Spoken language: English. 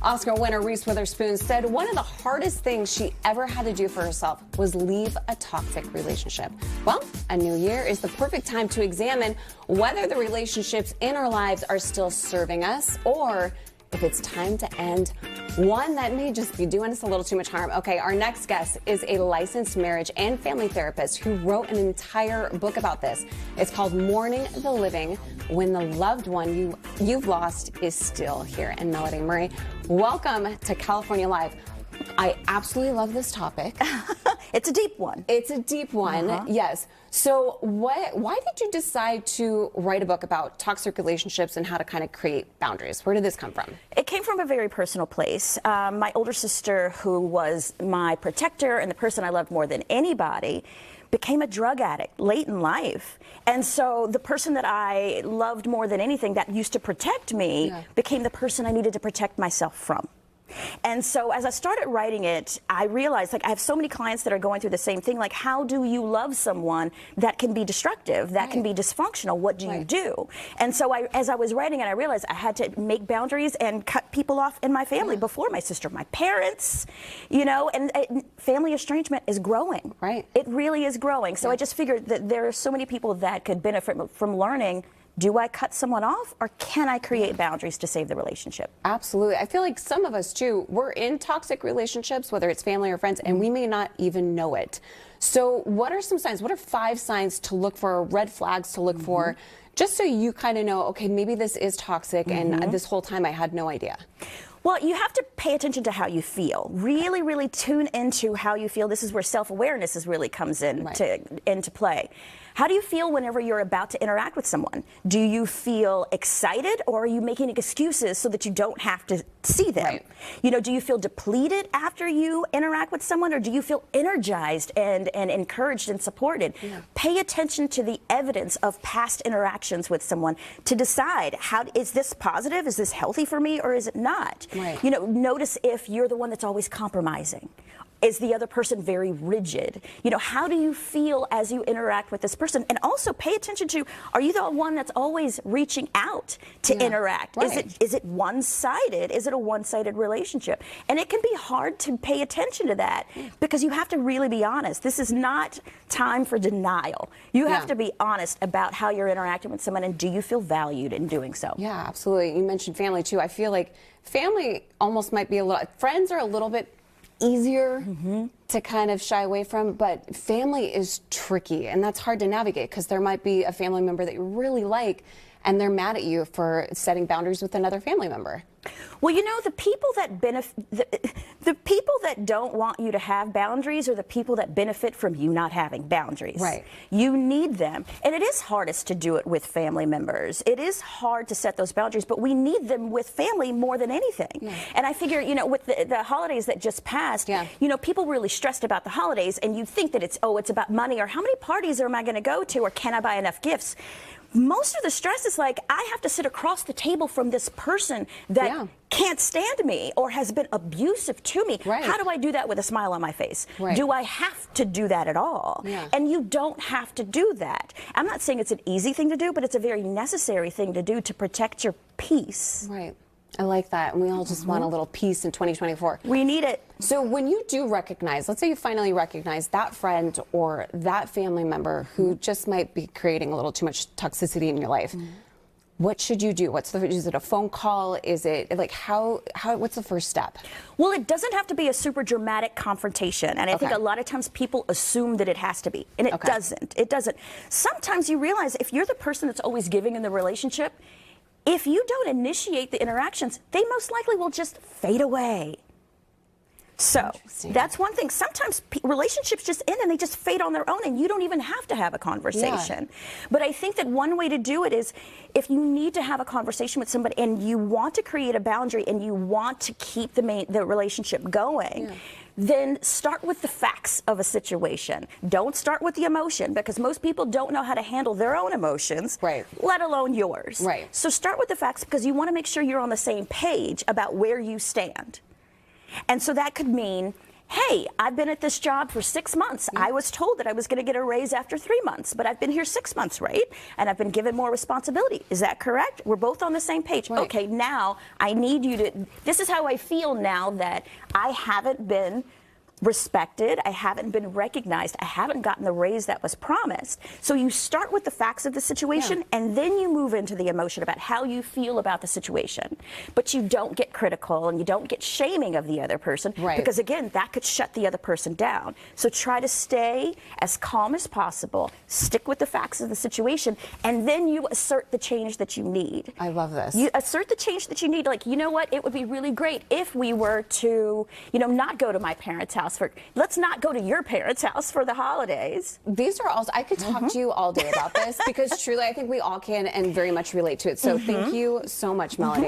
Oscar winner Reese Witherspoon said one of the hardest things she ever had to do for herself was leave a toxic relationship. Well, a new year is the perfect time to examine whether the relationships in our lives are still serving us or if it's time to end one that may just be doing us a little too much harm. Okay, our next guest is a licensed marriage and family therapist who wrote an entire book about this. It's called Mourning the Living When the Loved One You've Lost is Still Here. And Melody Murray, welcome to California Live. I absolutely love this topic. It's a deep one. It's a deep one, yes. So why did you decide to write a book about toxic relationships and how to kind of create boundaries? Where did this come from? It came from a very personal place. My older sister, who was my protector and the person I loved more than anybody, became a drug addict late in life. And so the person that I loved more than anything that used to protect me became the person I needed to protect myself from. And so as I started writing it, I realized, like, I have so many clients that are going through the same thing. Like, how do you love someone that can be destructive, that can be dysfunctional? What do you do? And so as I was writing it, I realized I had to make boundaries and cut people off in my family before my sister, my parents, you know, and family estrangement is growing. Right. It really is growing. So I just figured that there are so many people that could benefit from learning. Do I cut someone off, or can I create boundaries to save the relationship? Absolutely. I feel like some of us, too, we're in toxic relationships, whether it's family or friends, and we may not even know it. So what are some signs? What are 5 signs to look for, red flags to look for, just so you kind of know, okay, maybe this is toxic, and this whole time I had no idea? Well, you have to pay attention to how you feel. Really, really tune into how you feel. This is where self-awareness really comes into play. How do you feel whenever you're about to interact with someone? Do you feel excited, or are you making excuses so that you don't have to see them? Right. You know, do you feel depleted after you interact with someone, or do you feel energized and encouraged and supported? Pay attention to the evidence of past interactions with someone to decide, is this positive? Is this healthy for me, or is it not? Right. You know, notice if you're the one that's always compromising. Is the other person very rigid? You know, how do you feel as you interact with this person? And also pay attention to, are you the one that's always reaching out to interact? Right. Is it one-sided? Is it a one-sided relationship? And it can be hard to pay attention to that because you have to really be honest. This is not time for denial. You have to be honest about how you're interacting with someone, and do you feel valued in doing so? Yeah, absolutely. You mentioned family, too. I feel like family almost might be friends are a little bit easier to kind of shy away from, but family is tricky, and that's hard to navigate because there might be a family member that you really like and they're mad at you for setting boundaries with another family member. Well, you know, the people that the people that don't want you to have boundaries are the people that benefit from you not having boundaries. Right. You need them. And it is hardest to do it with family members. It is hard to set those boundaries, but we need them with family more than anything. And I figure, you know, with the holidays that just passed, you know, people were really stressed about the holidays, and you think that it's about money, or how many parties am I going to go to, or can I buy enough gifts? Most of the stress is like, I have to sit across the table from this person that can't stand me or has been abusive to me. How do I do that with a smile on my face? Do I have to do that at all? And you don't have to do that. I'm not saying it's an easy thing to do, but it's a very necessary thing to do to protect your peace. Right. I like that. And we all just want a little peace in 2024. We need it. So when you do recognize, let's say you finally recognize that friend or that family member who just might be creating a little too much toxicity in your life, what should you do? Is it a phone call? Is it like what's the first step? Well, it doesn't have to be a super dramatic confrontation. And I think a lot of times people assume that it has to be, and it doesn't. It doesn't. Sometimes you realize if you're the person that's always giving in the relationship, if you don't initiate the interactions, they most likely will just fade away. So that's one thing. Sometimes relationships just end and they just fade on their own, and you don't even have to have a conversation. But I think that one way to do it is, if you need to have a conversation with somebody and you want to create a boundary and you want to keep the relationship going, then start with the facts of a situation. Don't start with the emotion, because most people don't know how to handle their own emotions, let alone yours. So start with the facts, because you want to make sure you're on the same page about where you stand. And so that could mean, hey, I've been at this job for 6 months. I was told that I was going to get a raise after 3 months, but I've been here 6 months, right? And I've been given more responsibility. Is that correct? We're both on the same page. Right. Okay, now I need you to, this is how I feel now that I haven't been respected, I haven't been recognized, I haven't gotten the raise that was promised. So you start with the facts of the situation, and then you move into the emotion about how you feel about the situation. But you don't get critical and you don't get shaming of the other person, because again, that could shut the other person down. So try to stay as calm as possible, stick with the facts of the situation, and then you assert the change that you need. I love this. You assert the change that you need, like, you know what, it would be really great if we were to, you know, not go to my parents' house. Let's not go to your parents' house for the holidays. These are also, I could talk to you all day about this, because truly I think we all can and very much relate to it. So thank you so much, Melody.